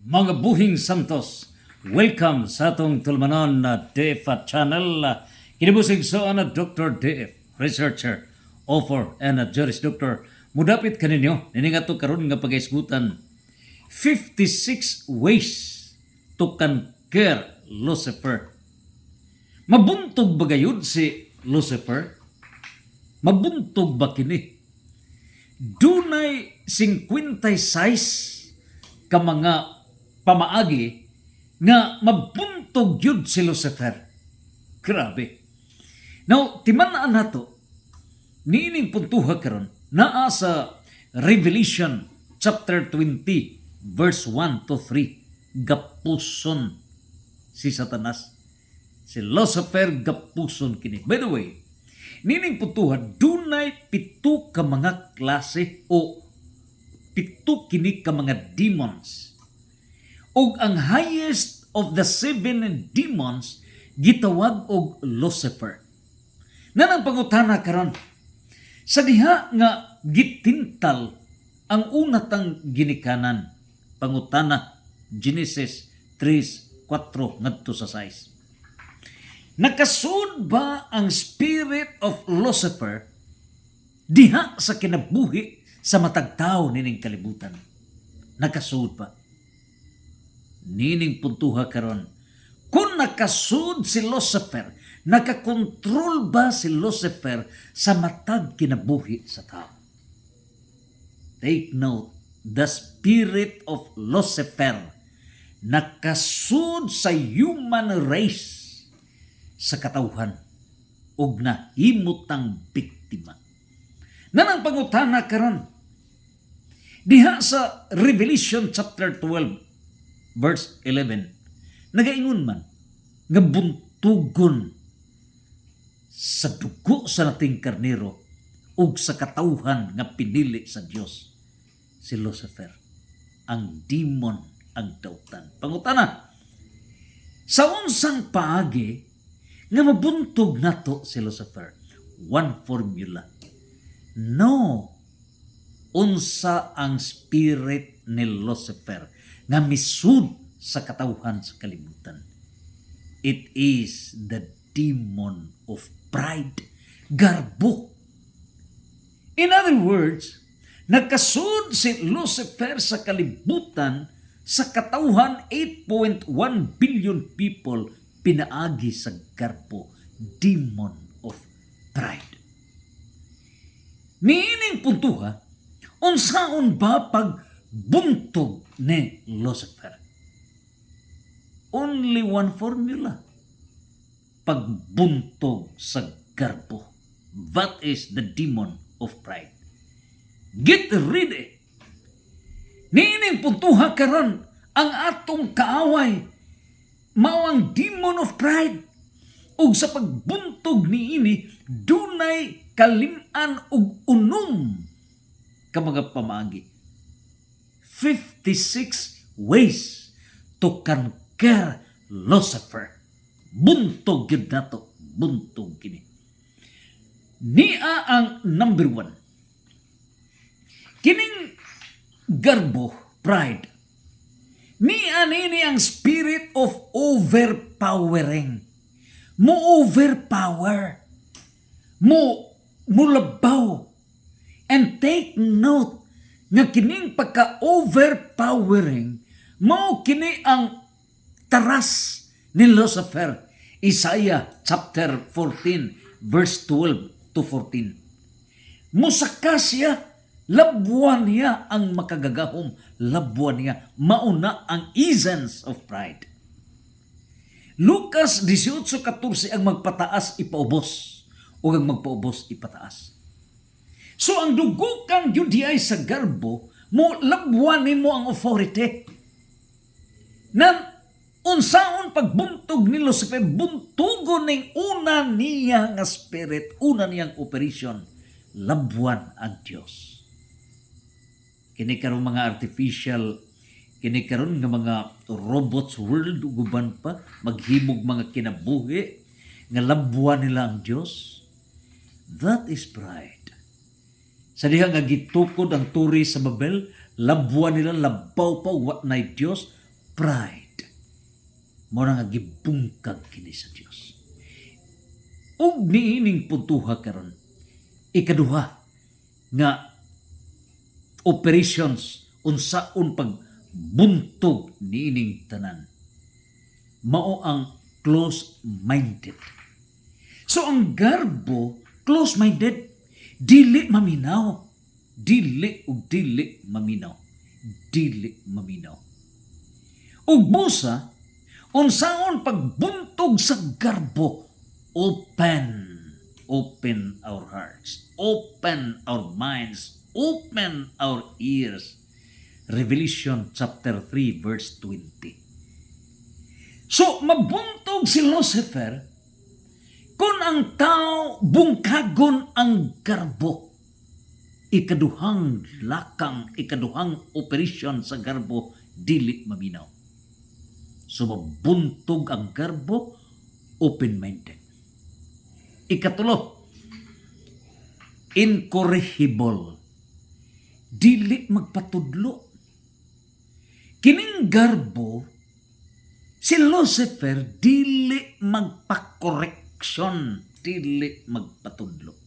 Mga buhing santos, welcome sa atong tulmanon na DF channel. Kinibusig so na Dr. DF, researcher, author, and a Juris Doctor. Mudapit kaninyo, niningato karon nga pag-isgutan 56 ways to conquer Lucifer. Mabuntog ba gayud si Lucifer? Mabuntog ba kini? Dunay 56 ka mga pamaagi nga mabuntog yun si Lucifer. Grabe. Now, timanaan nato, niining puntuha karon naa sa Revelation chapter 20 verse 1 to 3, gapuson si Satanas. Si Lucifer gapuson kini. By the way, nining puntuha, dunay 7 ka mga klase o 7 kini ka mga demons. Og ang highest of the 7 demons gitawag og Lucifer. Nanang pangutana karon, sa diha nga gitintal ang unatang ginikanan, pangutana Genesis 3:4 ngadto sa 6. Nakasud ba ang spirit of Lucifer diha sa kinabuhi sa matag tawo nining kalibutan? Nakasud pa. Nining puntuha karon, kung nakasud si Lucifer, nakakontrol ba si Lucifer sa matag kinabuhi sa tao? Take note, the spirit of Lucifer nakasud sa human race sa katawhan ug nahimutang biktima. Nanang pangutana karon diha sa Revelation chapter 12 verse 11, nagaingon man nga buntugon sa dugo sa nating karnero ug sa katawhan nga pinili sa Dios si Lucifer, ang demon, ang dautan. Pangutana, sa unsang paagi nga mabuntog nato si Lucifer? One formula. No, unsa ang spirit ni Lucifer nga misud sa katawhan sa kalibutan? It is the demon of pride, garbo. In other words, nagkasud si Lucifer sa kalibutan sa katawhan 8.1 billion people, pinaagi sa garbo, demon of pride. Niining puntuha, unsaon ba pagbuntog ni Lucifer? Only one formula. Pagbuntog sa garbo. That is the demon of pride. Get ready. Niining puntuha karon, ang atong kaaway mao ang demon of pride. Ug sa pagbuntog niini, dunay kalim-an ug unom ka mga pamaagi. 56 ways to conquer Lucifer. Buntog yun nato. Buntog kini. Nia ang number 1. Kining garbo, pride. Nia nini ang spirit of overpowering. Mo overpower. Mo labaw. And take note, nga kining pagka-overpowering, mao kini ang taras ni Lucifer. Isaiah chapter 14 verse 12 to 14. Musaka siya, labuan niya ang makagagahom, labuan niya, mauna ang essence of pride. Lucas 18:14 ang magpataas ipaubos o ang magpaubos ipataas. So ang dugukan yun di ay sa garbo, mo labuanin mo ang authority. Na unsaon pagbuntog ni Lucifer, buntugon ng una niya nga spirit, una niyang operation, labuan ang Diyos. Kini karon mga artificial, kini karon nga mga robots world, uguban pa, maghimog mga kinabuhi, nga labuan nila ang Diyos. That is pride. Sa diha nga gitukod ang turi sa Babel, labuan nila, labaw pa, wat na Diyos, pride mo nga gibungkag kini sa Dios. Ug niining puntuha karon ikaduha nga operations unsaon pagbuntog niining tanan mao ang close-minded. So ang garbo close-minded, dili maminaw, dili maminaw. Ug busa unsaon pagbuntog sa garbo, open our hearts, open our minds, open our ears. Revelation chapter 3 verse 20. So mabuntog si Lucifer kung ang tao bungkagon ang garbo. Ikaduhang lakang, ikaduhang operasyon sa garbo, dili maminaw. So mabuntog ang garbo, open-minded. Ikatulo, incorrigible. Dili magpatudlo. Kining garbo, si Lucifer, dili magpakoreksyon, dili magpatudlo.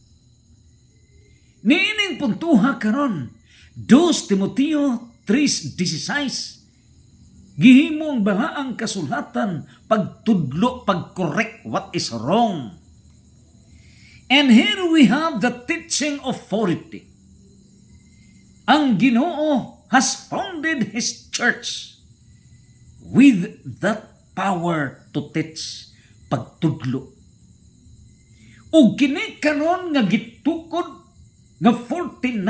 Niining puntuha karon 2 Timoteo 3:16 gihimo ang balaang kasulatan pagtudlo, pagcorrect what is wrong. And here we have the teaching authority. Ang Ginoo has founded His church with that power to teach, pagtudlo. O kini karon nga gitukod nga 49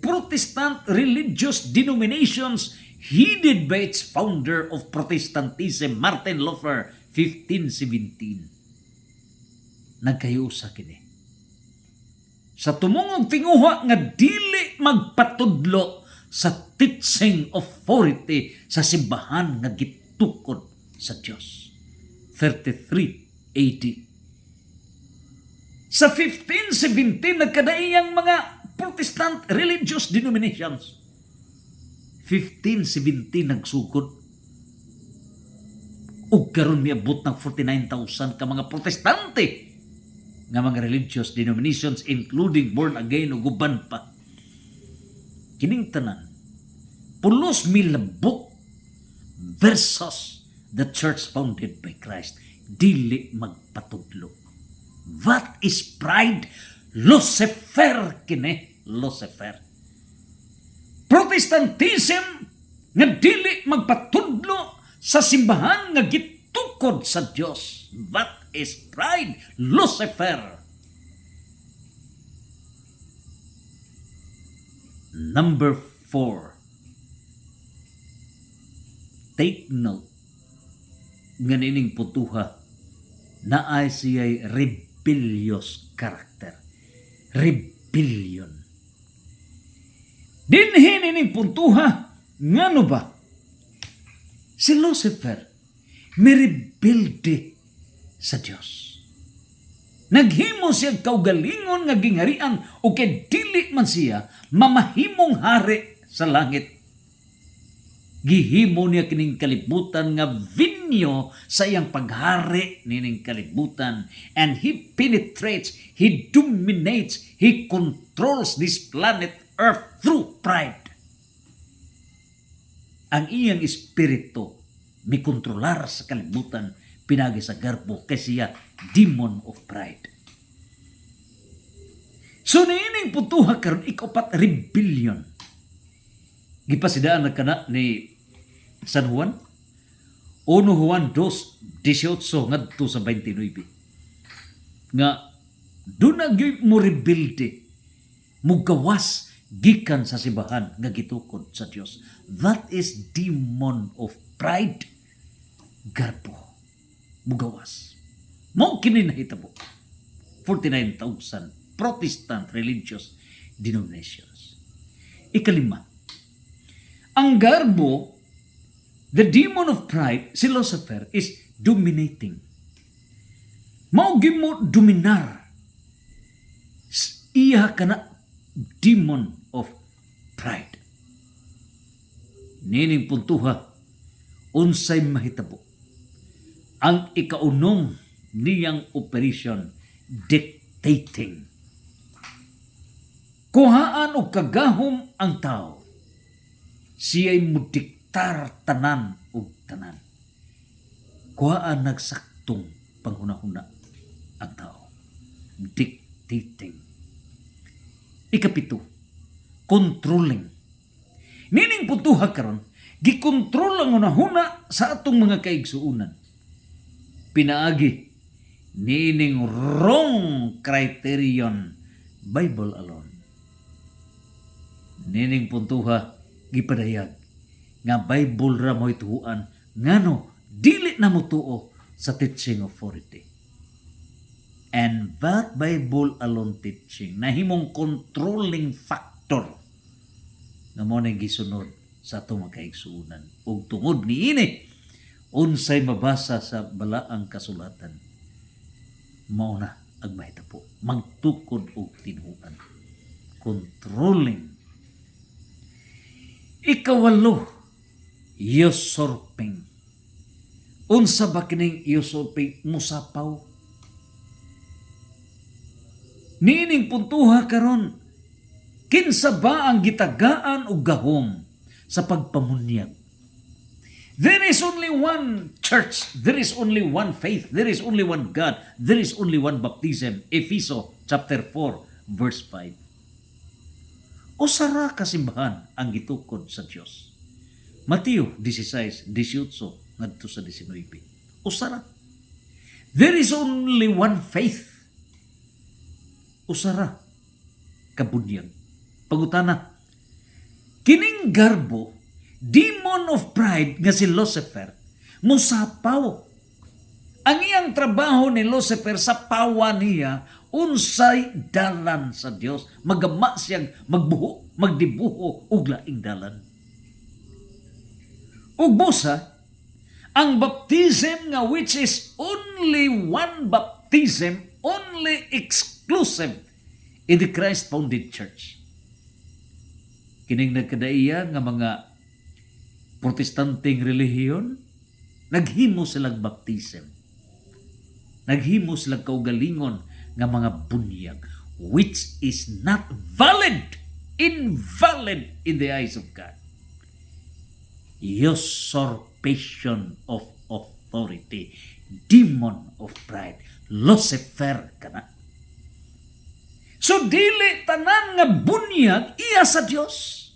Protestant religious denominations headed by its founder of Protestantism, Martin Luther, 1517. Nagkayusa kini. Sa tumungog tinguha nga dili magpatudlo sa teaching authority sa simbahan nga gitukod sa Dios. 33 AD. Sa 1517, nagkadaiyang mga Protestant religious denominations. 1517 nagsugod. Ug karon miabot ng 49,000 ka mga Protestante nga mga religious denominations including born again ug uban pa. Kining tanan, 10,000 book versus the church founded by Christ. Dili magpatudlo. What is pride? Lucifer kini, Lucifer. Protestantism nga dili magpatudlo sa simbahan nga gitukod sa Dios. What is pride? Lucifer. Number 4. Take note. Nga nining putuha na ay siya'y rebellious character. Rebellion. Dinhin ining puntuha, ngano ba? Si Lucifer, may rebelde sa Diyos. Naghimo siya kaugalingon nga gingharian o kay dili man siya mamahimong hari sa langit. Gihimo niya kining kalibutan nga vinyo sa iyang paghari nining kalibutan, and he penetrates, he dominates, he controls this planet Earth through pride. Ang iyang espiritu may kontrolar sa kalibutan pinagi sa garbo kay siya demon of pride. So niining putuha karon ikapat rebellion. Gipasidaan na kana ni San Juan 1 Juan 2:18 ngadto sa 29 nga dunag mo rebelde mugawas gikan sa simbahan nga gitukod sa Dios. That is demon of pride. Garbo mugawas mo kini nahitabo 49,000 Protestant religious denominations. Ikalima, ang garbo, the demon of pride, si Lucifer, is dominating. Maugim mo dominar. Iya ka na demon of pride. Nining puntuha, unsay mahitabo. Ang ikaunong niyang operation, dictating. Kuhaan o kagahom ang tao. Siya'y mudiktar tanan o tanan. Kuhaan nagsaktong panghunahuna ang tao. Dictating. Ikapito, controlling. Nining putuha karon, gikontrol ang hunahuna sa atong mga kaigsuunan. Pinaagi, nining wrong criterion, Bible alone. Nining puntuha, gipadayag, nga Bible ra mo'y tuhuan, ngano, dili na mo tuo sa teaching authority. And that Bible alone teaching, nahimong controlling factor, nga mo nang gisunod sa atong mga kaigsuunan. Ug tungod ni ini, unsay mabasa sa balaang kasulatan, mao na ang mahitabo, magtukod og tinuan. Controlling. Ikawalo, usurping. Unsa ba kining usurping? Musapaw. Nining puntuha karon, kinsa ba ang gitagaan og gahom sa pagpamunyag? There is only one church, there is only one faith, there is only one God, there is only one baptism. Efeso chapter 4 verse 5. Usara kasimbahan ang gitukod sa Dios. Mateo 16:18 ngadto sa 19. Usara. There is only one faith. Usara kabunyag. Pangutana, kining garbo, demon of pride nga si Lucifer, musapaw. Ang iyang trabaho ni Lucifer sa pawa niya, unsay dalan sa Dios, magama siyang magbuho, magdibuho ug laing dalan. Ug busa, ang baptism nga which is only one baptism, only exclusive in the Christ-founded church. Kining nagkadaiya nga mga protestanteng relihiyon, naghimo silang baptism. Naghimo silang kaugalingon nga mga bunyag, which is not valid, invalid in the eyes of God. Usurpation of authority, demon of pride, Lucifer kana. So dili tanan nga bunyag iya sa Dios.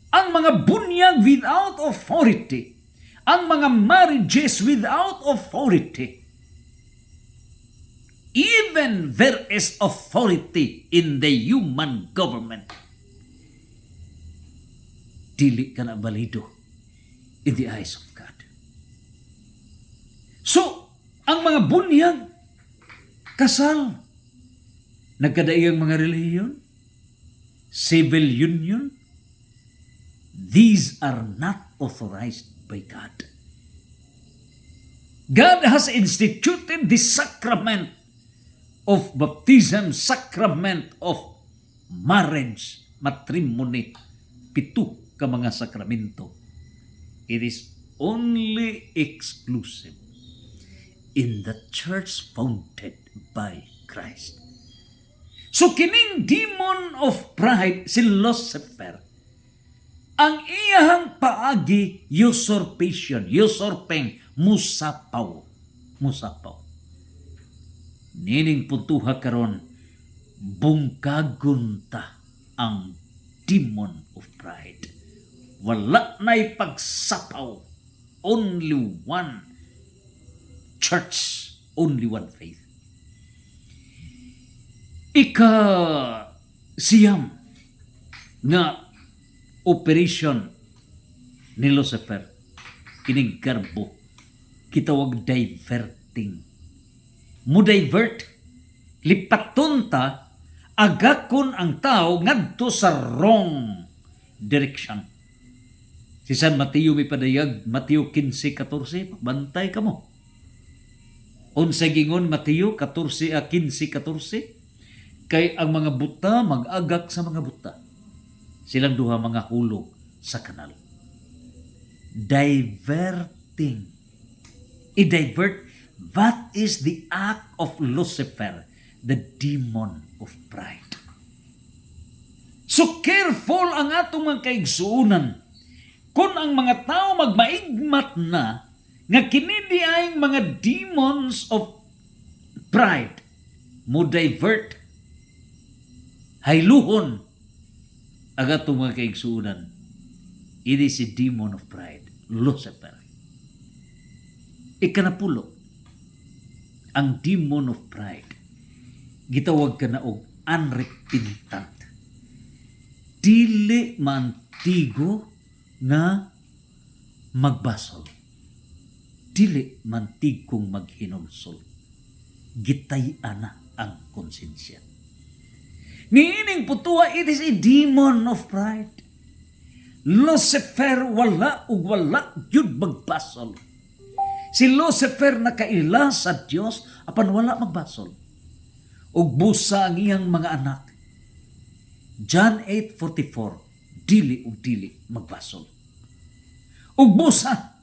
Ang mga bunyag without authority, ang mga marriages without authority, even there is authority in the human government, dili ka na balido in the eyes of God. So, ang mga bunyag, kasal, nagkadaiyang mga relihiyon, civil union, these are not authorized by God. God has instituted the sacrament of baptism, sacrament of marriage, matrimony, 7 ka mga sakramento. It is only exclusive in the church founded by Christ. So kining demon of pride, si Lucifer, ang iyang paagi, usurpation, usurping, musapaw. Nining puntuha karon, bungkagon ta ang demon of pride. Wala na'y pagsapaw. Only one church, only one faith. Siyam nga operation ni Lucifer, kining garbo, kitawag diverting. Mo-divert, lipaton ta, agakon ang tao ngadto sa wrong direction. Si San Mateo may padayag, Mateo 15:14, bantay ka mo. Unsay gingon Mateo 15:14, kay ang mga buta mag-agak sa mga buta. Silang duha mga hulog sa kanal. diverting. I-divert. That is the act of Lucifer, the demon of pride. So careful ang atong mga kaigsuunan. Kung ang mga tao magmaigmat na nga kini diayng mga demons of pride mo divert, hayluhon ang atong mga kaigsuunan. It is a demon of pride, Lucifer. Ikanapulo, ang demon of pride, gitawag ka na og unrepentant. Dili mantigo nga magbasol. Dili mantigong maghinulsol. Gitay-an na ang konsensya. Niining putuwa, it is a demon of pride. Lucifer wala ug wala yun magbasol. Si Lucifer nakaila sa Dios apan wala magbasol. Ug busa ang iyang mga anak. John 8:44, dili ug dili magbasol. Ug busa,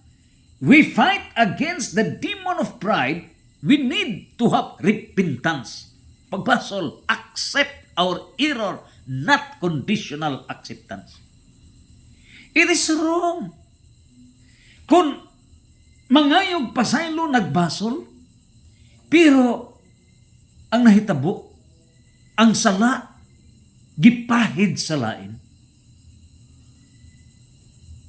we fight against the demon of pride. We need to have repentance. Pagbasol, accept our error, not conditional acceptance. It is wrong. Kung mangayog pasaylo nagbasol, pero ang nahitabo, ang sala, gipahid sa lain.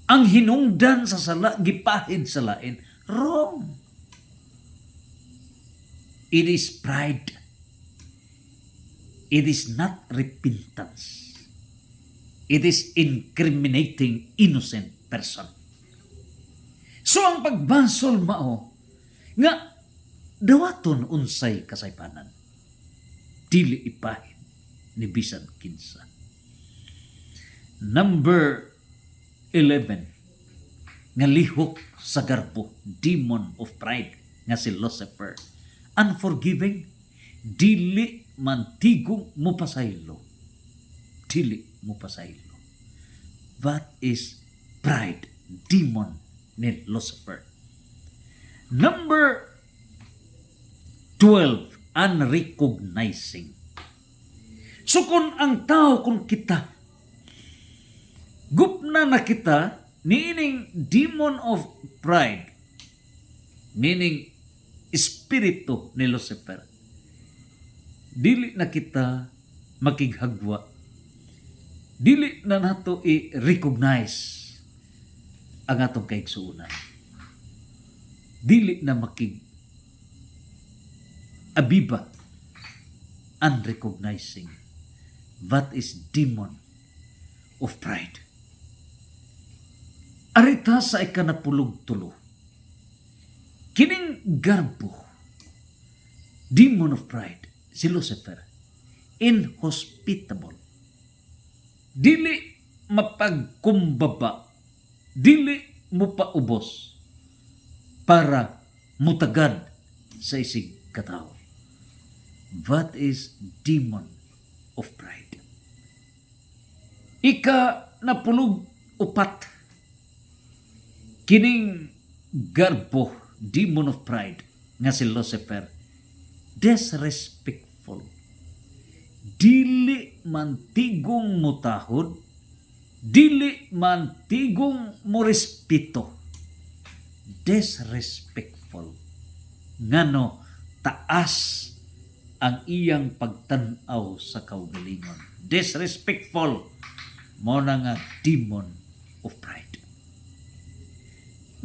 Ang hinungdan sa sala, gipahid sa lain. Wrong. It is pride. It is not repentance. It is incriminating innocent person. So ang pagbasol mao nga dawaton unsay kasaypanan. Dili ipahid ni bisan kinsa. Number 11, nga lihok sa garbo, demon of pride nga si Lucifer. Unforgiving, dili mantigong mupasaylo. Dili mupasaylo. That is pride, demon ni Lucifer. Number 12, unrecognizing. So kung ang tao, kung kita, gupna na kita, meaning demon of pride, meaning espiritu ni Lucifer, dili na kita makighagwa, dili na nato i-recognize ang atong kaigsuunan, dili na abiba, unrecognizing. That is demon of pride. Arita sa ikanapulog-tulo, kining garbo, demon of pride, si Lucifer, inhospitable, dili mapagkumbaba, dili mo paubos para mutagad sa isig katao. That is demon of pride. Ika napulog upat, kining garbo, demon of pride nga si Lucifer, disrespectful, dili mantigong mutahod, dili mantigong morespeto, disrespectful, ngano taas ang iyang pagtanaw sa kaugalingon. Disrespectful, mo na nga demon of pride.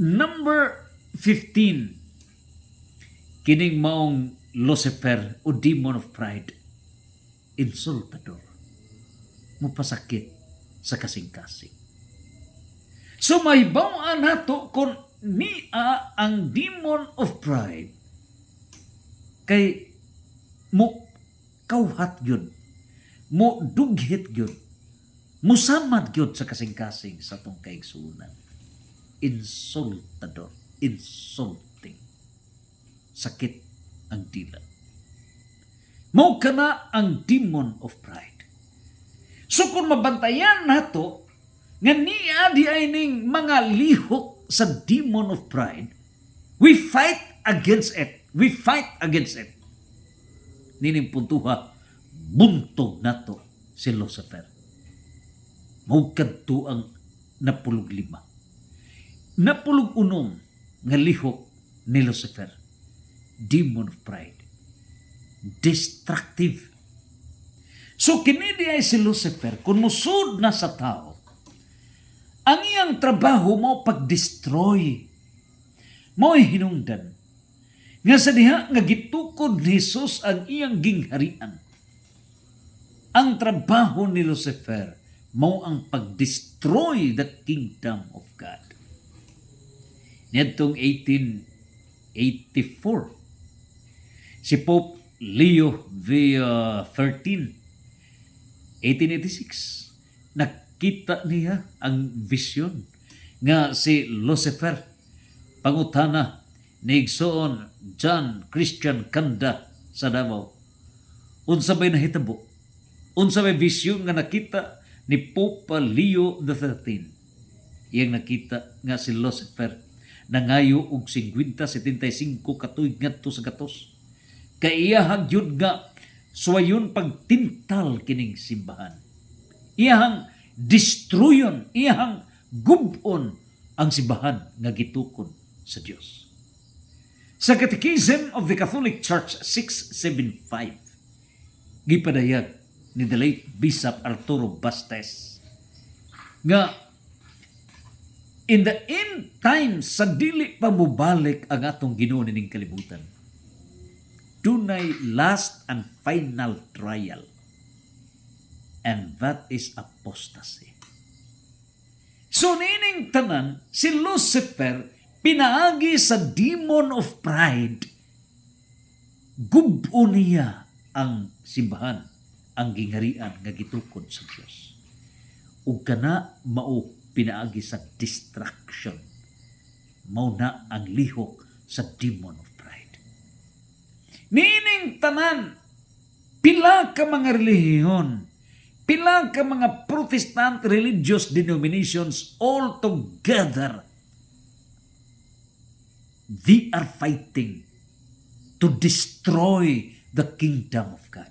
Number 15, kining maong Lucifer o demon of pride, insultador, mupasakit sa kasing-kasing. So may bawaan nato kung niya ang demon of pride kay mo kauhat yun, mo dughit yun, mo samad yun sa kasing-kasing sa tong kaigsuunan. Insultador, insulting, sakit ang dila. Mao kana ang demon of pride. So kung mabantayan nato nga niya di ay ning mga lihok sa demon of pride, we fight against it. We fight against it. Nining puntuha, buntog nato si Lucifer. Maugkadto ang napulog lima. Napulog unom nga lihok ni Lucifer. Demon of pride. Destructive. So kini ay si Lucifer, kung musod na sa tao, ang iyang trabaho mo pag-destroy. Mo'y hinungdan. Nga sa diha nga gitukod ni Jesus ang iyang gingharian. Ang trabaho ni Lucifer mo ang pag-destroy the kingdom of God. Nitong 1884, si Pope Leo XIII, 1886, nakita niya ang vision nga si Lucifer, pangutana ni Igsoon John Christian Kanda sa Davao. Unsa bay nahitabo? Unsa bay vision nga nakita ni Pope Leo XIII? Iyang nakita nga si Lucifer nangayo og 50-75 katuig ngadto sa gatos. Kay iyahang yun nga suwayon pagtintal kining simbahan. Iyahang destroyon, iyahang gubon ang simbahan nga gitukod sa Dios. Sa Catechism of the Catholic Church 675, gipadayag ni the late Bishop Arturo Bastes nga in the end times sa dili pa mubalik ang atong Ginoo ning kalibutan, dunay last and final trial, and that is apostasy. So nining tanan, si Lucifer pinaagi sa demon of pride, gubo niya ang simbahan, ang gingharian nga gitukod sa Dios. Ug kana mao pinaagi sa distraction, mao na ang lihok sa demon of pride. Nining tanan, pila ka mga relihiyon, pila ka mga Protestant religious denominations all together, they are fighting to destroy the kingdom of God,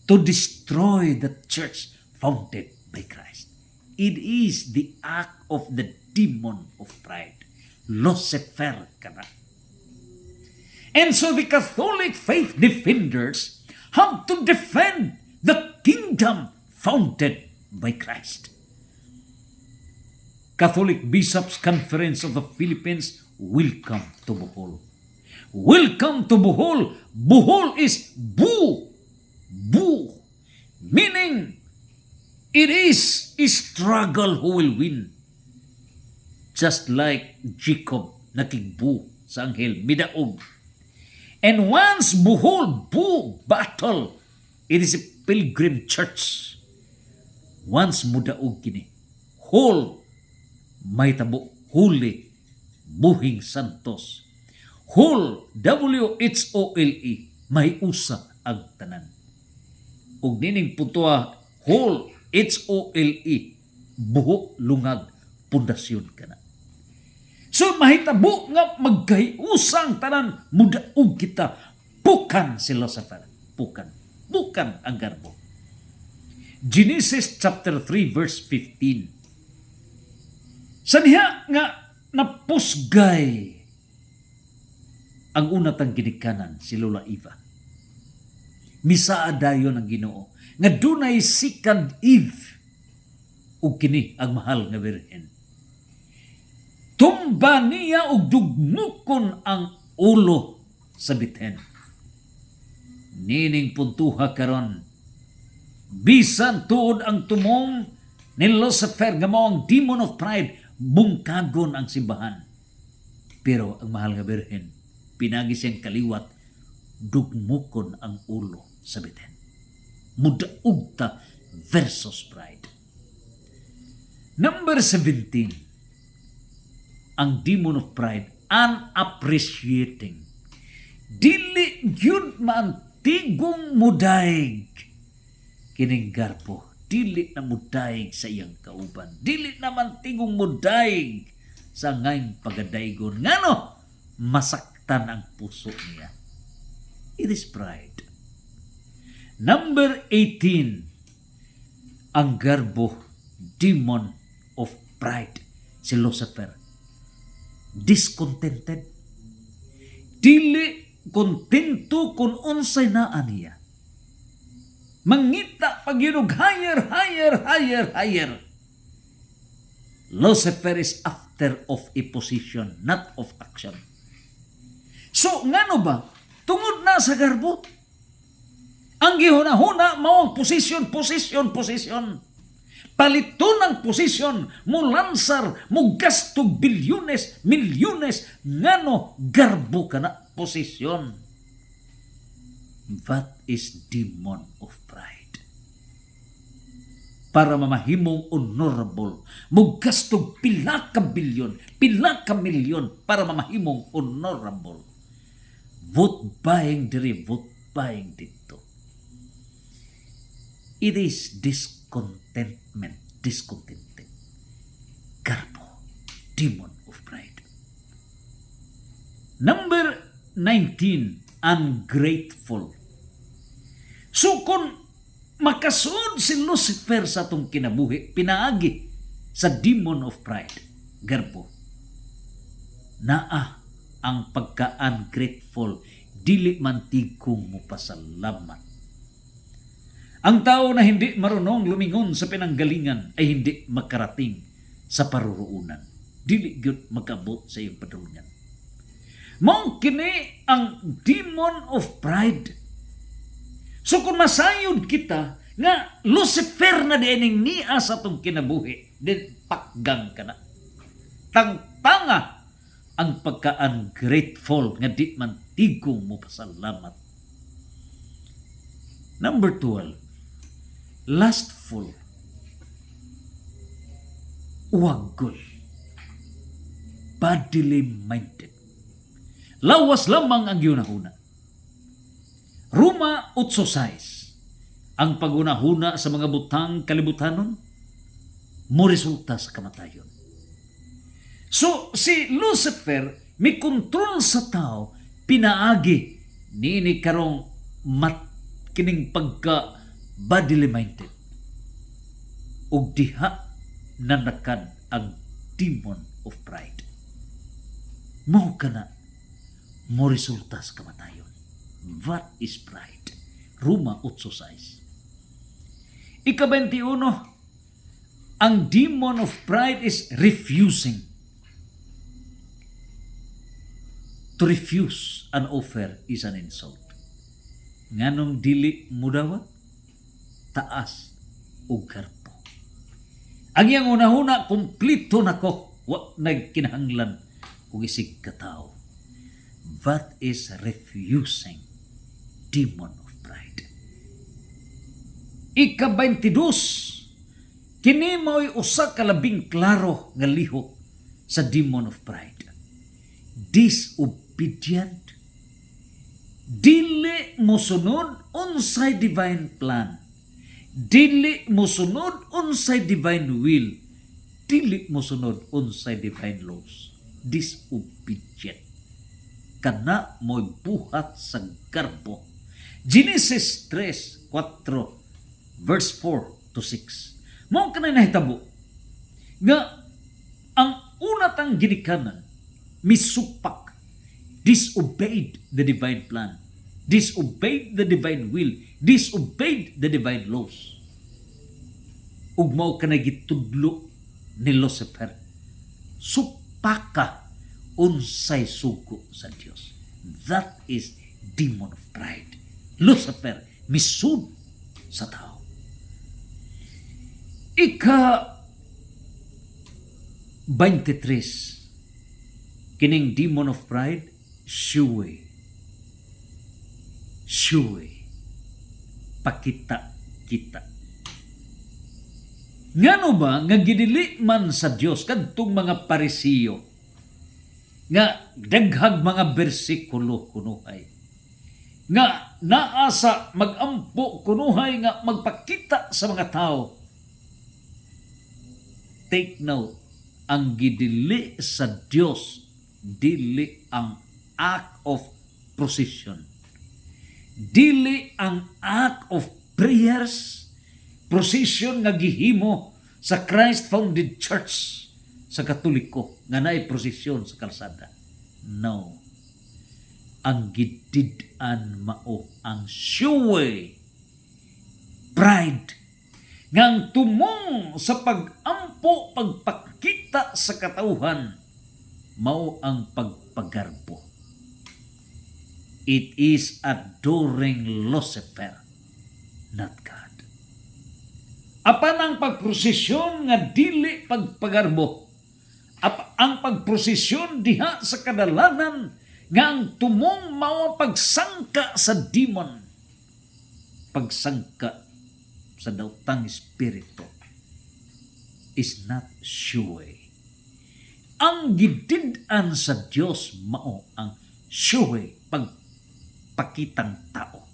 to destroy the church founded by Christ. It is the act of the demon of pride, Lucifer kana. And so the Catholic faith defenders have to defend the kingdom founded by Christ. Catholic Bishops' Conference of the Philippines, welcome to Bohol. Welcome to Bohol. Bohol is Bu. Bu. Meaning, it is a struggle who will win. Just like Jacob nakigbu sa anghel, midaog. And once Bohol, Bu, battle, it is a pilgrim church. Once mudaog kini, whole, may tabo, holy, buhing santos. Whole, W-H-O-L-E, may usa ang tanan. Ug nining putua, whole, H-O-L-E, buho, lungag, pundasyon kana. So mahitabo nga magkahiusang tanan, mudaog kita, pukan si Lucifer, pukan ang garbo. Genesis chapter 3 verse 15. Sa diha nga napusgay ang unatang ginikanan si Lola Eva. Misaadayon ang Ginoo nga dunay second Eve ug kini ang mahal nga birhen. Tumba niya ug dugmukon ang ulo sa bithen. Nining puntuha karon, bisan tuod ang tumong ni Lucifer nga mao ang demon of pride, bungkagon ang simbahan. Pero ang mahal nga birhen, pinagi siyang kaliwat, dugmukon ang ulo sa bithen. Mudaog ta versus pride. Number 17, ang demon of pride, unappreciating. Dili gyud maantigong mudaig kining garpo. Dili na mudaig sa iyang kauban. Dili naman tigong mudaig sa ngayon pagadaygon. Ngano? Masaktan ang puso niya. It is pride. Number 18, ang garbo, demon of pride, si Lucifer. Discontented. Dili kontento kung unsay naa niya. Mangita pag yun og higher, higher, higher, higher. Lucifer is after of a position, not of action. So, ngano ba? Tungod na sa garbo. Ang gihuna-huna mao ang position, position, position. Palito ng posisyon, mo lansar, mo gasto bilyones, milyones, ngano garbo ka na posisyon. That is demon of pride. Para mamahimong honorable, mo gasto pila ka bilyon, pila ka milyon para mamahimong honorable. Vote buying diri, vote buying dito. It is discontented. Garbo, demon of pride. Number 19, ungrateful. So kung makasuod si Lucifer sa atong kinabuhi, pinaagi sa demon of pride, garbo, naa ang pagka-ungrateful, dili man tigkong mo pasalamat. Ang tao na hindi marunong lumingon sa pinanggalingan ay hindi makarating sa paruruunan. Dili gyud magabot sa iyong padulungan. Mao kini ang demon of pride. So kung masayod kita nga Lucifer na dining niya sa atong kinabuhi, din pakgang ka na. Tangtanga ang pagka-ungrateful nga di man tigong mo pasalamat. Number 12, lustful, wagol, bodily minded. Lawas lamang ang ginahuna. Roma 8:6, ang pagunahuna sa mga butang kalibutanon mo resulta sa kamatayon. So si Lucifer may kontrol sa tao, pinaagi nini karong kining pagka bodily minded. Ug diha nanakad ang demon of pride. Mao kana mo resulta sa kamatayon. What is pride? Roma 8:6. Ika-21, ang demon of pride is refusing. To refuse an offer is an insult. Nganong dili mudawat, taas o garpo. Ang iyang una-una, kumplito na ko, wa nagkinahanglan kung isig katao. That is refusing, demon of pride. Ika-22, kini mo'y usa ka labing klaro nga lihok sa demon of pride. Disobedient, dili mosunod unsay divine plan, dili mosunod unsay divine will, dili mosunod unsay divine laws. Disobedient, kana mo'y buhat sa garbo. Genesis 3:4 verse 4 to 6. Mao kanay nahitabo nga ang una tang ginikanan misupak, disobeyed the divine plan, disobeyed the divine will, disobeyed the divine laws. Ug mao kanay gitudlo ni Lucifer, supaka unsay sugo sa Dios. That is demon of pride. Lucifer misud sa tao. Ika-23, kining demon of pride, shuwe, pakita kita. Ngano ba nga gidili man sa Dios kadtong mga Parisiyo nga daghag mga bersikulo kunuhay, nga naa sa magampo kunuhay nga magpakita sa mga tao. Take note, ang gidili sa Dios dili ang act of procession, dili ang act of prayers, procession nga gihimo sa Christ founded church sa Katoliko nga naay prosesyon sa kalsada. No. Ang gidid-an mao ang shuway pride ngang tumong sa pag-ampo pagpakita sa katauhan mao ang pagpagarbo. It is adoring Lucifer, not God. Apan ang pagprosesyon nga dili pagpagarbo, ang pagprosesyon diha sa kadalanan nga ang tumong mao pagsangka sa demon, pagsangka sa dautang espiritu, is not shuway. Ang gidid-an sa Dios mao ang shuway, pagpakitang tao.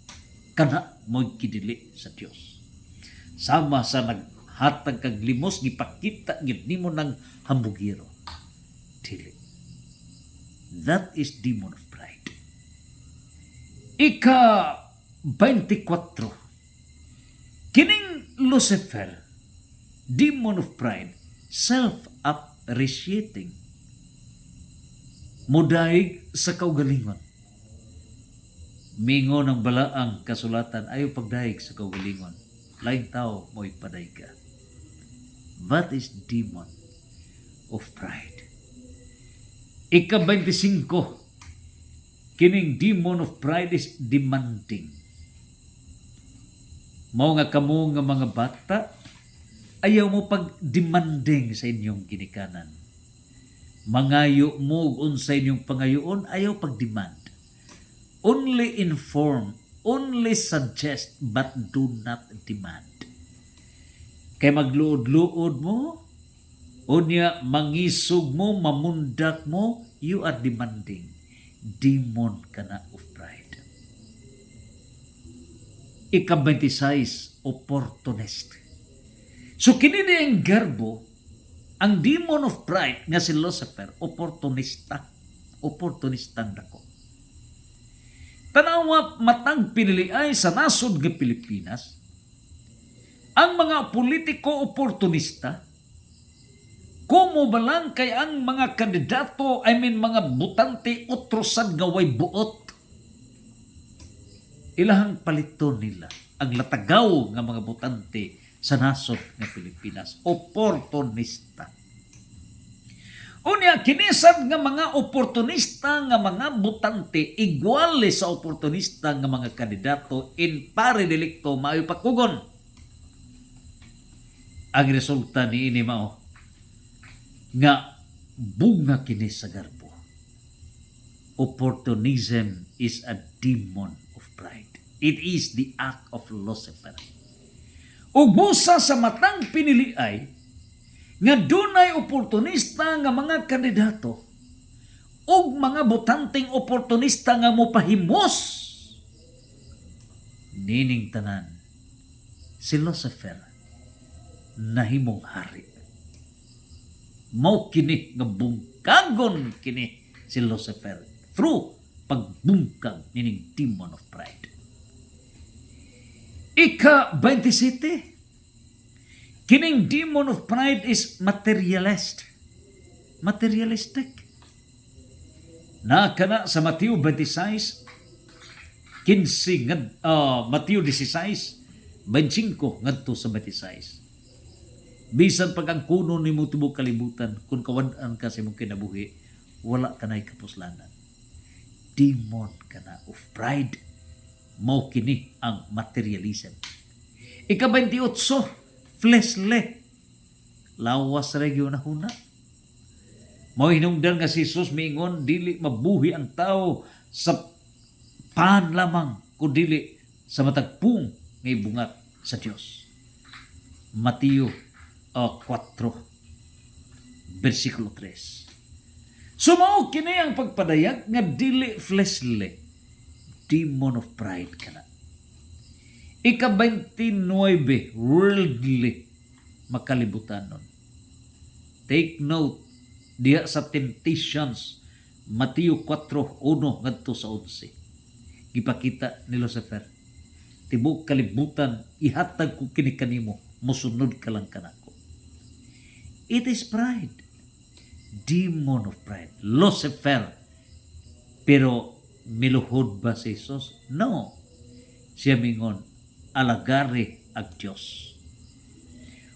Kana mo'y kidili sa Dios. Sama sa naghatag kag limos, gipakita gid nimo ng hambugiro. Dili. That is demon of pride. Ika-24. Kining Lucifer, demon of pride, self-appreciating, mudaig sa kaugalingon. Mingo ng balaang kasulatan, ayaw pagdaig sa kaugalingon. Laing tao mo'y paday ka. That is demon of pride. Ika-25, kining demon of pride is demanding. Mao nga kamo nga mga bata, ayaw mo pag-demanding sa inyong ginikanan. Mangayo mo unsay inyong pangayoon, ayaw pag-demand. Only inform, only suggest, but do not demand. Kay magluod-luod mo, unya mangisog mo, mamundak mo, you are demanding. Demon ka na of pride. Ika-26, opportunist. So kini ang garbo, ang demon of pride nga si Lucifer, opportunistang dako. Tanawa matang piniliay sa nasod nga Pilipinas, ang mga politiko oportunista, kumo balang kay ang mga kandidato, mga butante utrosan nga way buot. Ilahang paliton nila ang latagaw nga mga butante sa nasod nga Pilipinas, oportunista. Unya kinisad nga mga oportunista nga mga butante iguali sa oportunista nga mga kandidato in pare delikto maayo pakugon. Ang resulta ni ini mao nga bunga kini sa garbo. Opportunism is a demon of pride. It is the act of Lucifer. Ug busa sa matang piniliay nga dunay oportunista nga mga kandidato ug mga botanteng oportunista nga mopahimos nining tanan, si Lucifer nahimong hari. Mao kini nga bungkagon kini si Lucifer through pagbungkag nining demon of pride. Ika-27, kining demon of pride is materialistic. Nakana sa Mateo 26, 15 Mateo 16, 25 ngadto sa 26. Bisan pag ang kuno nimo tubok kalibutan, kung kawan-an ka sa imong kinabuhi, wala ka na'y kapuslanan. Demon ka na of pride. Mao kini ang materialism. Ika-28, fleshly. Lawas regyo na huna. Mao hinungdan nga si Jesus miingon, dili mabuhi ang tao sa pan lamang, kundi sa matagpong nga ibungat sa Dios. Mateo 4 versikulo 3. So mao kini ang pagpadayag nga dili fleshly. Demon of pride ka na. Ika-29, worldly, makalibutan nun. Take note, Diha sa Temptations, Mateo 4:1 ngadto sa 11. Gipakita ni Lucifer, tibok kalibutan ihatag ko kini kanimo, mosunod ka lang kanako. It is pride. Demon of pride. Lucifer. Pero miluhod ba si Jesus? No. Siya mingon, alagari ag Diyos.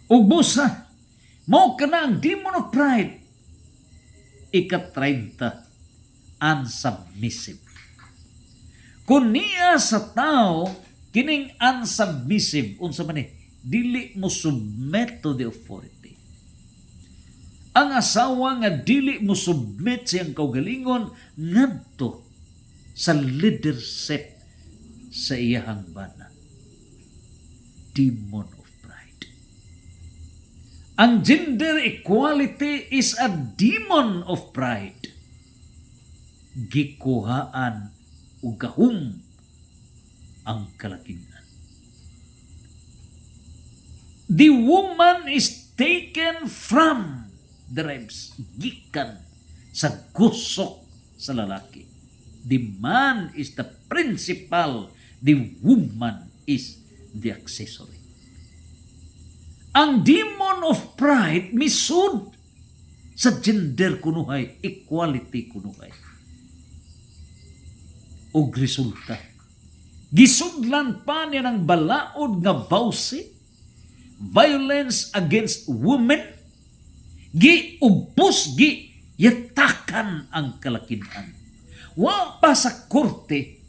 Ug busa, mao ka na ang demon of pride. Ika-30, unsubmissive. Kung niya sa tao, kining unsubmissive, unsa man dili mo submit to the authority. Ang asawa nga dili mo submit siyang kaugalingon ngadto sa leadership sa iyahang bana. Demon of pride. Ang gender equality is a demon of pride. Gikuhaan o gahum ang kalakingan. The woman is taken from the ribs, gikan sa gusok sa lalaki. The man is the principal, the woman is the accessory. Ang demon of pride misud sa gender kunuhay, equality kunuhay. Og resulta, gisudlan pa niya ng balaod nga vawsi, violence against women, giubos, yatakan ang kalakinan. Wa pa sa korte,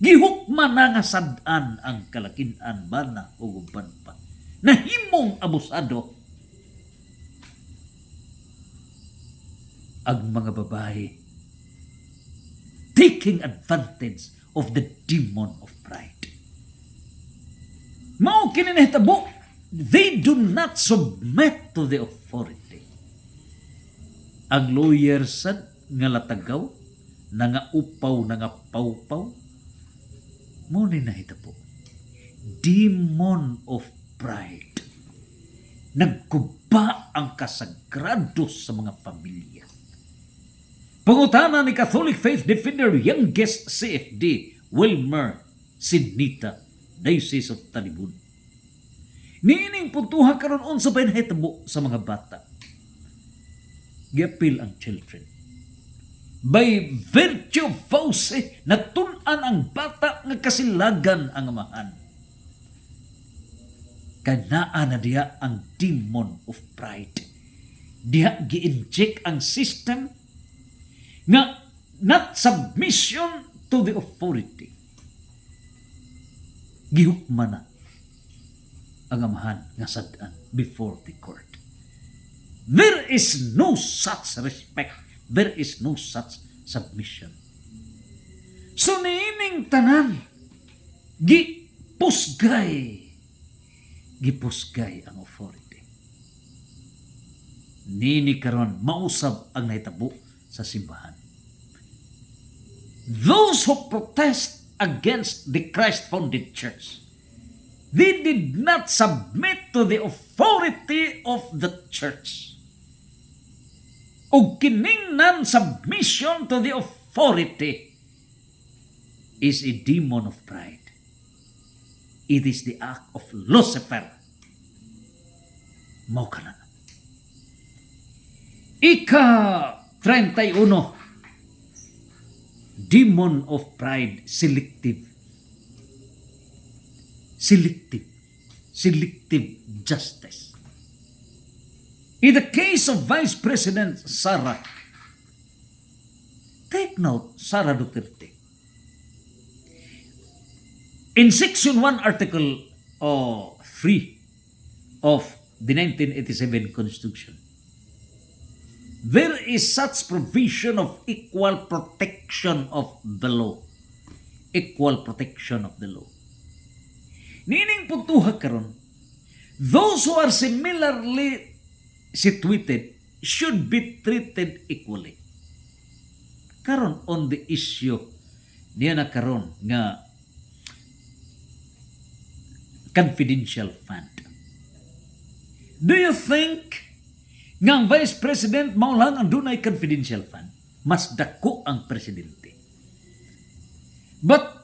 gihukman na nga sad-an ang kalakinan bana o uban pa. Nahimong abusado ang mga babae taking advantage of the demon of pride. Mao kini nahitabo, they do not submit to the authority. Ang lawyer sad nga latagaw, nga upaw, nga pawpaw, mo ni nahitabo. Demon of pride. Nagkuba ang kasagrado sa mga pamilya. Pangutana ni Catholic Faith Defender Youngest CFD Wilmer Sidnita, Diocese of Talibon. Niining puntuha karon unsa bay nahitabo sa mga bata. Giapil ang children. By virtue of fauce, natun-an ang bata nga kasilagan ang amahan. Kanaa na diha ang demon of pride. Diha gi-inject ang system nga not submission to the authority. Gihukma na ang amahan nga sad-an before the court. There is no such respect. There is no such submission. So niining tanan, gipusgay ang authority. Nini karon mausab ang nahitabo sa simbahan. Those who protest against the Christ-founded church, they did not submit to the authority of the church. O kining non-submission to the authority is a demon of pride. It is the act of Lucifer. Mao ka na. Ika-31. Demon of pride, selective justice. In the case of Vice President Sara, take note, Sara Duterte. In Section 1, Article 3 of the 1987 Constitution, there is such provision of equal protection of the law. Equal protection of the law. Nining puntuha karon, those who are similarly situated should be treated equally. Karon on the issue niya na karon nga confidential fund. Do you think nga ang Vice President mao lang ang dunay confidential fund, mas dako ang presidente. But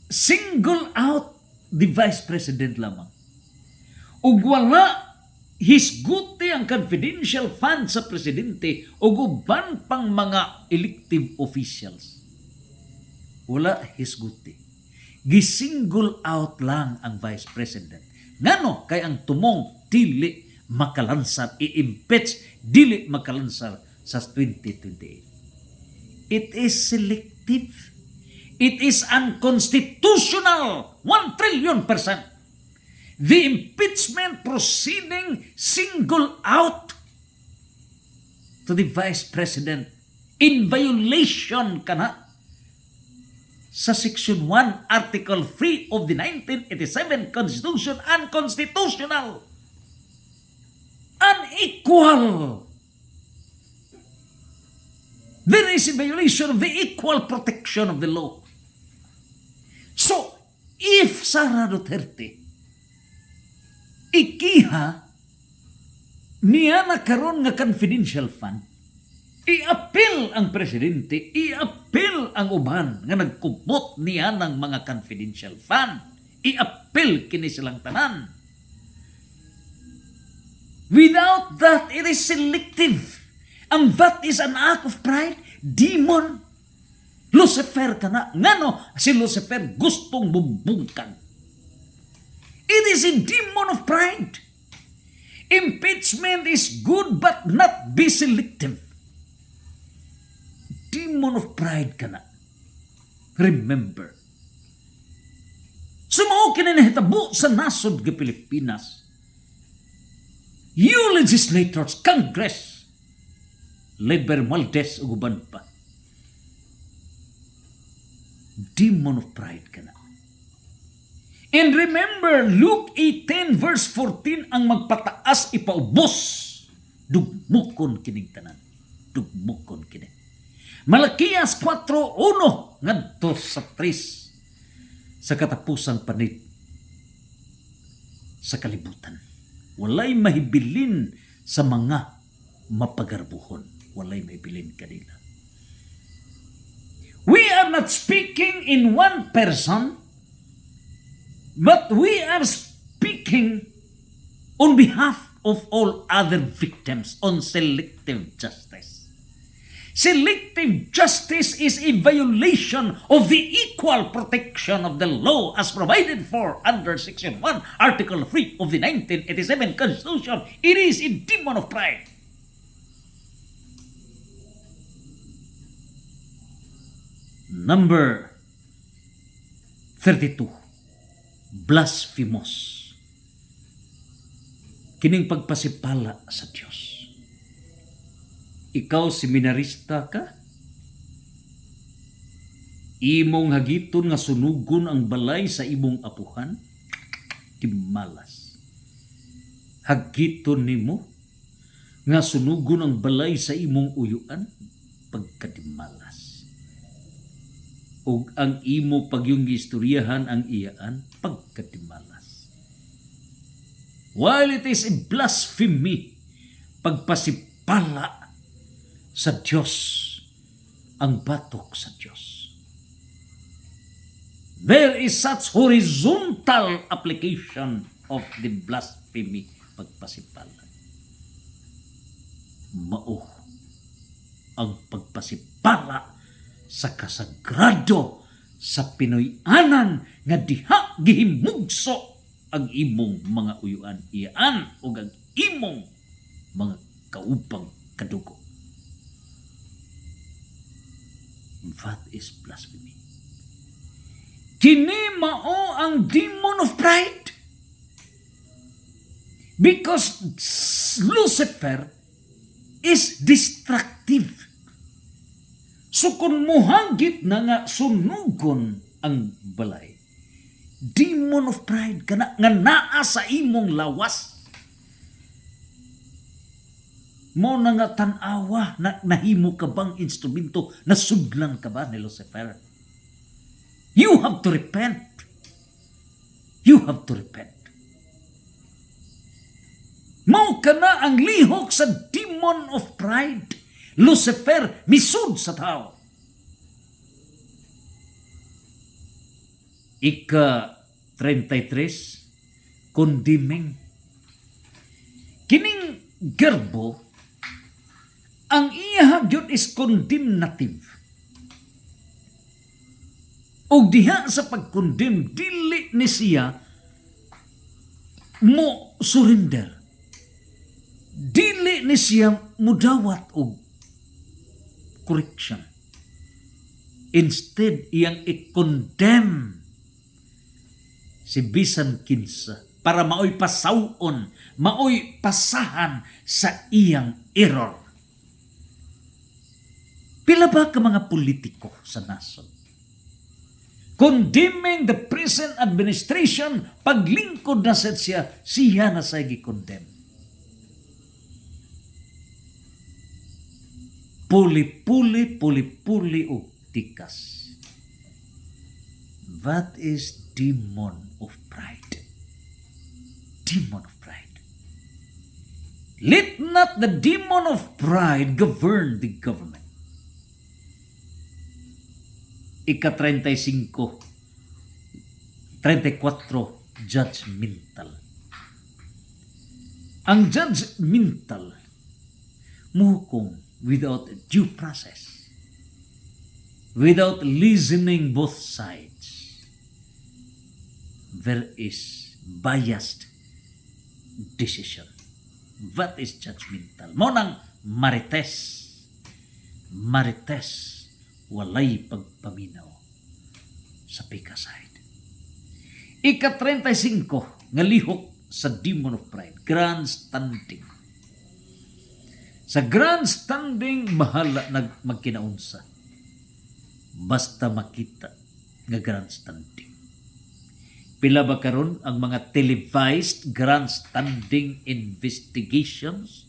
single out the Vice President lamang. Ug wala hisguti ang confidential fund sa presidente ug uban pang mga elective officials. Wala hisguti. Gisingle out lang ang Vice President. Ngano kay ang tumong dili makalansar, i-impeach dili makalansar sa 2028. It is selective. It is unconstitutional. 1,000,000,000%. The impeachment proceeding single out to the Vice President in violation kana sa Section 1, Article 3 of the 1987 Constitution, unconstitutional. Unequal. There is a violation of the equal protection of the law. So, if Sara Duterte ikiha niya na karon nga confidential fund, i-appeal ang presidente, i-appeal ang uban nga nagkubot niya ng mga confidential fund, i-appeal kini silang tanan. Without that, it is selective. And that is an act of pride. Demon. Lucifer ka na. Ngano, si Lucifer gustong bumbungkan. It is a demon of pride. Impeachment is good but not be selective. Demon of pride ka na. Remember. Sumao kinanahitabo sa nasod ng Pilipinas. You legislators, Congress, led by Romualdez ug uban pa. Demon of pride ka na. And remember, Luke 18 verse 14 ang magpataas ipaubos. Dugmukon kining tanan. Dugmukon kini. Malakias 4:1 ngadto sa 3 sa katapusang panit sa kalibutan. Walay mahibilin sa mga mapagarbuhon. Walay mahibilin kanila. We are not speaking in one person, but we are speaking on behalf of all other victims on selective justice. Selective justice is a violation of the equal protection of the law as provided for under Section 1, Article 3 of the 1987 Constitution. It is a demon of pride. Number 32. Blasphemous. Kining pagpasipala sa Diyos. Ikaw seminarista ka? Imong hagiton nga sunugon ang balay sa imong apuhan? Timalas. Hagiton nimo nga sunugon ang balay sa imong uyuan? Pagkatimalas. O ang imo pagyong istoryahan ang iyaan? Pagkatimalas. While it is a blasphemy, pagpasipala sa Diyos, ang batok sa Diyos. There is such horizontal application of the blasphemy, pagpasipala. Mao ang pagpasipala sa kasagrado sa Pinoyanan nga diha gihimugso ang imong mga uyuan iyaan o ang imong mga kaupang kadugo. That is blasphemy. Kini mao ang demon of pride. Because Lucifer is destructive. So kung muhagit na nga sunugon ang balay, demon of pride kana nga naa sa imong lawas. Mo na nga tanawa na nahimo ka bang instrumento, nasudlan ka ba ni Lucifer? You have to repent. You have to repent. Mao kana ang lihok sa demon of pride. Lucifer misud sa tao. Ika 33, condemning. Kining garbo, ang iya gyud is condemnative. O diha sa pagkondem, dili ni siya mo surrender. Dili ni siya mudawat og correction. Instead, iyang i-condemn si bisan kinsa para maoy pasawon, maoy pasahan sa iyang error. Pila ba ka mga politiko sa nasod? Condemning the present administration, paglingkod na siya na sa gi-condemn. Puli-puli o tikas. That is demon of pride. Demon of pride. Let not the demon of pride govern the government. Ika 35, 34, judgmental. Ang judgmental, muhukom without due process, without listening both sides. There is biased decision. That is judgmental. Mo nang marites. Marites, walay pagpaminaw sa pika side. Ika 35, nga lihok sa demon of pride, grandstanding. Sa grandstanding, mahala magkinaunsa. Basta makita nga grandstanding. Pila ba karon ang mga televised grandstanding investigations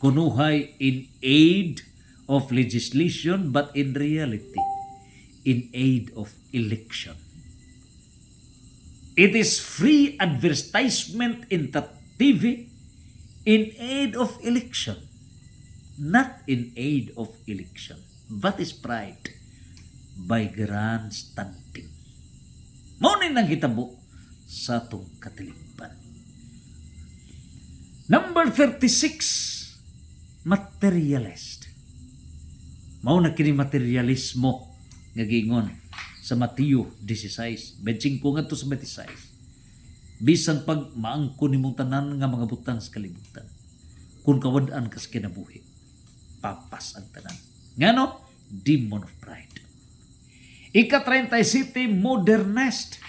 kunuhay in aid of legislation but in reality in aid of election. It is free advertisement in the TV in aid of election, not in aid of election. That is pride by grandstanding. Mao ni nang hitabo sa atong katilingban. Number 36, materialist. Mao na kini materialismo nga giingon sa Mateo 16, 25 ngadto sa 26. Bisan pag maangkon nimong tanan nga mga butang sa kalibutan, kung kawad-an ka sa kinabuhi, papas ang tanan. Ngano? Demon of pride. Ika 37, modernist.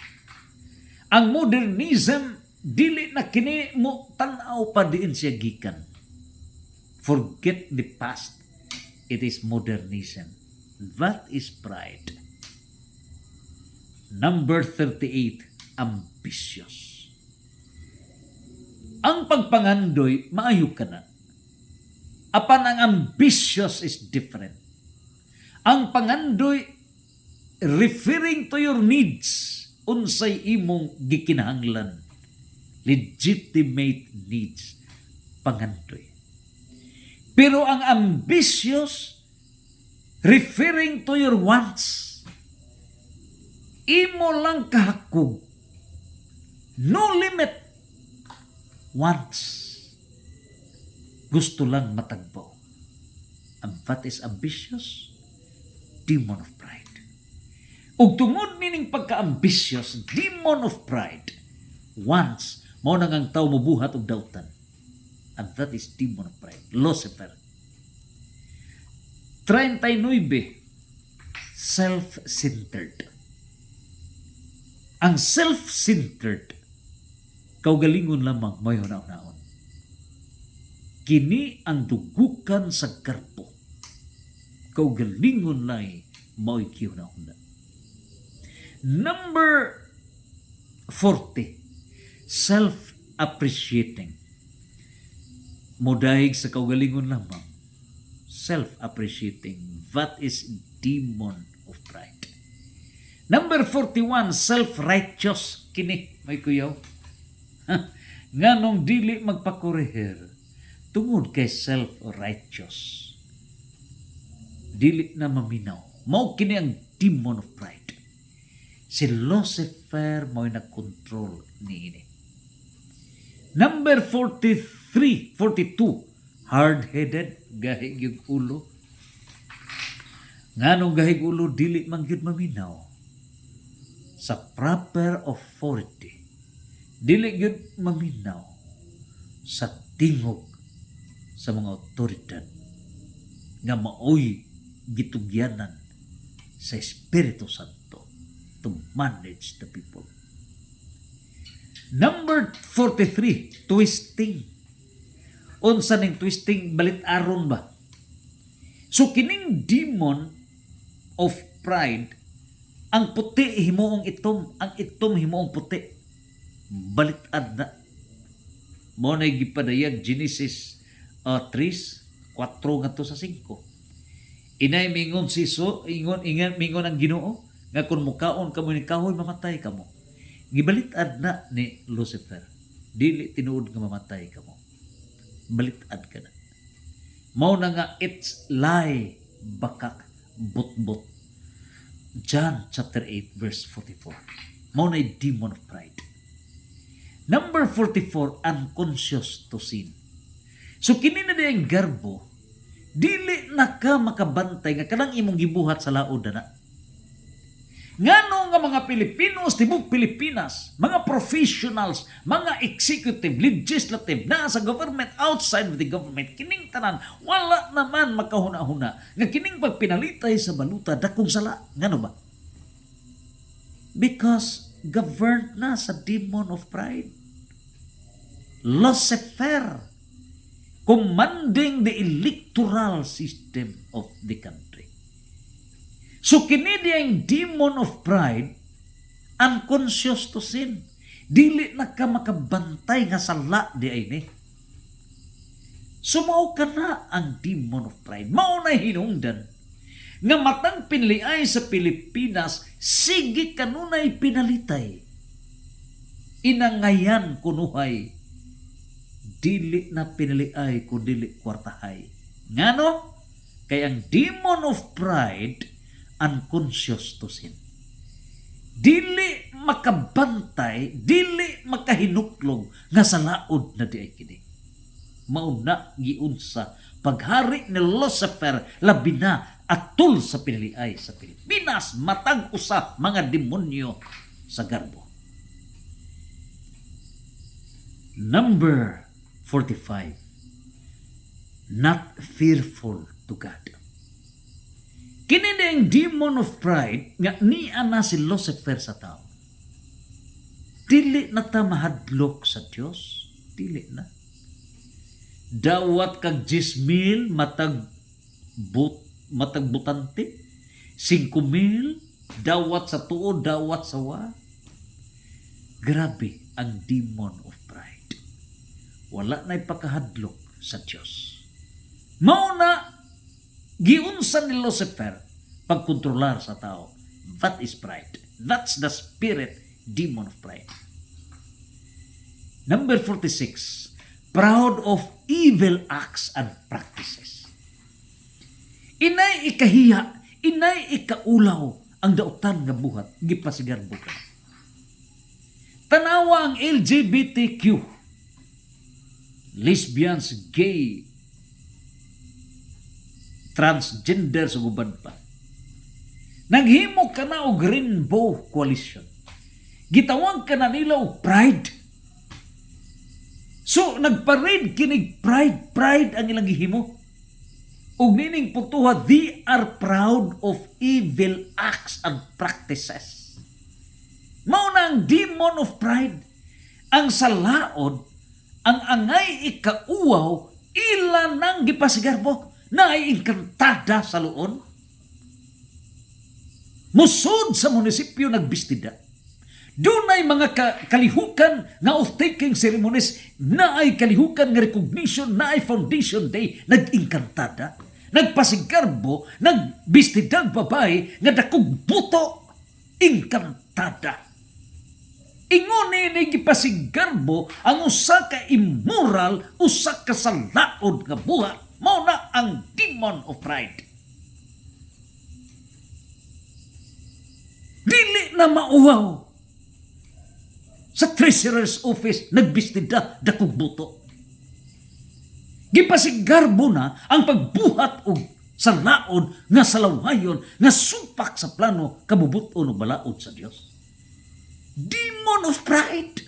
Ang modernism, dili na kini mo tanaw pa diin siya gikan. Forget the past. It is modernism. That is pride. Number 38, ambitious. Ang pagpangandoy, maayo ka na. Apan ang ambitious is different. Ang pangandoy, referring to your needs, unsay imong gikinahanglan. Legitimate needs, pangandoy. Pero ang ambitious, referring to your wants, imo lang kahakog. No limit. Wants. Gusto lang matagbaw. And that is ambitious, demon of pride. Ug tungod nining pagka-ambitious, demon of pride, wants, mao nang ang tao mobuhat og dautan. And that is demon of pride, Lucifer. 39, self-centered. Ang self-centered, kaugalingon lamang may hunaon-hunaon. Kini ang dugukan sa garbo. Kaugalingon lay may kihunaon. Number 40, self-appreciating. Modahig sa kaugalingon lamang. Self-appreciating. That is demon of pride. Number 41, self-righteous. Kini, may kuyaw. nganong dili magpakorehir tungod kay self-righteous. Dili na maminaw. Mao kini ang demon of pride. Si Lucifer mo'y nagkontrol niini. Number 42, hard-headed, gahig yung ulo. Nganong gahig ulo, dili man gyud maminaw sa proper authority. Dili gyud maminaw sa tingog sa mga otoridad nga maoy gitugyanan sa Espiritu Santo to manage the people. Number 43, twisting. Unsa ning twisting, balit aron ba? So kining demon of pride, ang puti himuong itom, ang itom himuong puti. Balitad na. Mo na gipadayag Genesis 3:4 ngadto sa 5. Inay mingon mingon ang Ginoo nga kun mukaon kamo ni kahoy mamatay kamo. Gibalitad na ni Lucifer. Dili tinuod nga mamatay kamo. Balitad ka na. Mao na nga it's lie bakak butbut. John chapter 8 verse 44. Mao na demon of pride. Number 44, unconscious to sin. So kini na diyang garbo, dili na ka makabantay nga kanang imong gibuhat sa laod na. Ngano nga mga Pilipinos, tibok Pilipinas, mga professionals, mga executive, legislative, na sa government, outside of the government, kining tanan, wala naman makahuna-huna. Nga kining pagpinalitay sa baluta, dakong sala. Ngano ba? Because governed na sa demon of pride. Lucifer, commanding the electoral system of the country. So kini diyang demon of pride, unconscious to sin. Dili na ka makabantay nga sala di ay ni. So mao ka na ang demon of pride. Mao na hinungdan nga matang pinliay sa Pilipinas, sige kanunay pinalitay. Inangayan kunuhay, dili na pinaliay kung dili kwartahay. Ngano? Kaya ang demon of pride, unconscious to sin. Dili makabantay, dili makahinuklog nga sa laod na di ay kini. Mauna giunsa paghari ni Lucifer labi na atul sa piniliay sa Pilipinas, matag usa mga demonyo sa garbo. Number 45, not fearful to God. Kini ang demon of pride nga niya na si Lucifer sa tao. Dili na ta mahadlok sa Dios, dili na. Dawat kag 10,000 matag butante, 5,000 dawat sa tuo, dawat sa wa. Grabe ang demon of pride. Wala na ipakahadlok sa Dios. Mao na giunsan ni Lucifer pagkontrolar sa tao. That is pride. That's the spirit, demon of pride. Number 46, proud of evil acts and practices. Inay ikahiya, inay ikaulaw ang dautan nga buhat, gipasigarbo ka. Tanawa ang LGBTQ, lesbians, gay, transgender sa guban pa. Naghimo ka na og Rainbow Coalition. Gitawag ka na nila og pride. So, nagparade kinig pride ang ilang gihimo. Ug nining putuha, they are proud of evil acts and practices. Mao na ang demon of pride. Ang salaod, ang angay ikauwaw, ilan nang gipasigarbo na ay inkantada sa luon. Musod sa munisipyo nagbistida. Doon ay mga kalihukan na oath-taking ceremonies, na ay kalihukan nga recognition, na ay foundation day, nag-inkantada, nagpasigarbo, nagbistidang babae, nga dakog buto, inkantada. Ingon ni gipasigarbo ang usa ka immoral, usa ka salaod nga buhat, mao na ang demon of pride. Dili na mauwaw sa treasurer's office nagbistida dakog buto. Gipasigarbo na ang pagbuhat og salaod nga salawayon nga supak sa plano kabubuton o balaod sa Dios. Demon of pride.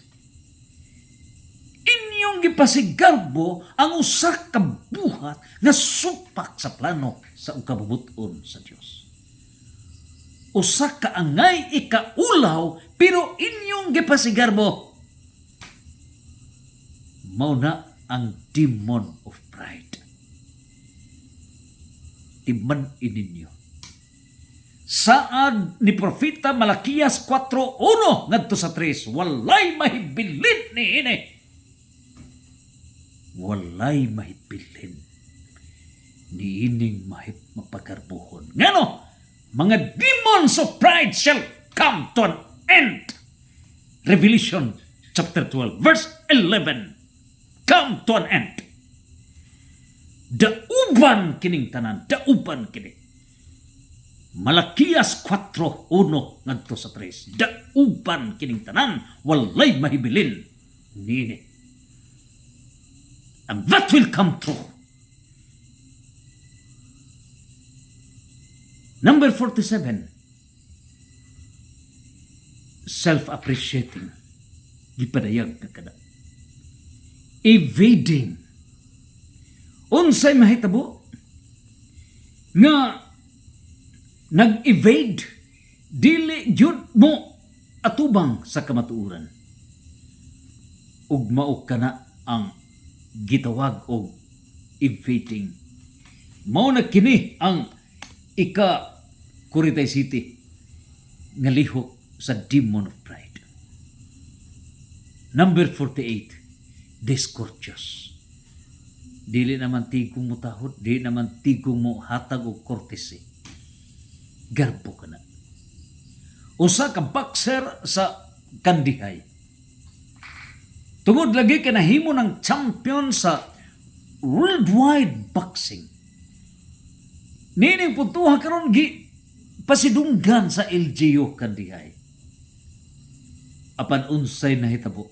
Inyong gipasigarbo ang usa ka buhat nga supak sa plano sa kabubuton sa Dios. Usa ka angay ikaulaw pero inyong gipasigarbo. Mao na ang demon of pride. Timan ininyo. Saad ni Propeta Malakias 4:1 ngadto sa 3, walay mahibilin ni ini. Walay mahibilin ni ining mapagarbuhon. Ngano? Mga demons of pride shall come to an end. Revelation chapter 12 verse 11. Come to an end. Dauban kining tanan, dauban kini. Malakias 4:1 ngadto sa 3. Dauban kining tanan, walay mahibilin niini. And that will come true. Number 47. Self-appreciating. Gipadayag na kada. Evading. Unsay mahitabo nga nag-evade dili gyud mo atubang sa kamatuoran. Ug mao kana ang gitawag og evading. Mao na kini ang ika-Kuritay City nga lihok sa demon of pride. Number 48. Discourteous. Dili naman tigong mo tahod, dili naman tigong mo hatag o kortesi. Garbo ka na. Usa ka boxer sa kandihay. Tungod lagi ka nahimo ng champion sa worldwide boxing. Nining puntuha karon gi pasidunggan sa LGU kandihay. Apan unsay nahitabo.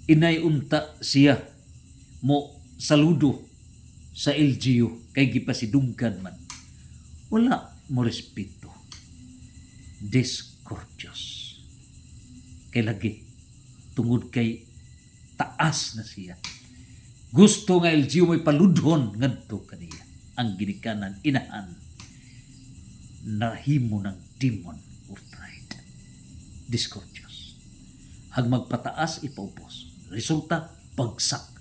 Inay unta siya mo saludo sa LGU kay gipasidunggan man. Wala mo respeto. Discourteous. Kay lagi tungod kay taas na siya. Gusto nga LGU may paludhon ngadto kaniya. Ang ginikanan inahan nahimo ng demon of pride. Discourteous. Hag magpataas ipaupos. Resulta bagsak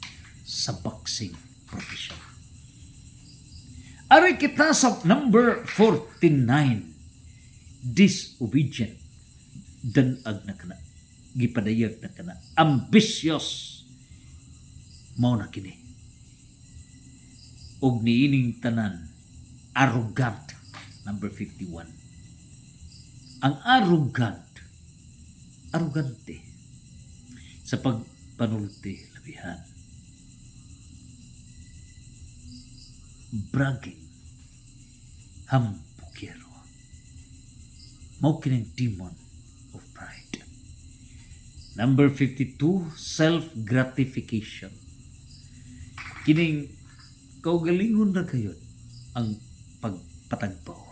sa boxing profession. Ari kita sa number 49. Disobedient. Danag na kana. Gipadayag na kana. Ambitious. Mao na kini. Og niining tanan, arrogant. Number 51. Ang arrogante sa pagpanulti labihan. Bragging, hampukero. Mao kining demon of pride. Number 52, self-gratification. Kining kaugalingon na kayo ang pagpatagpaw.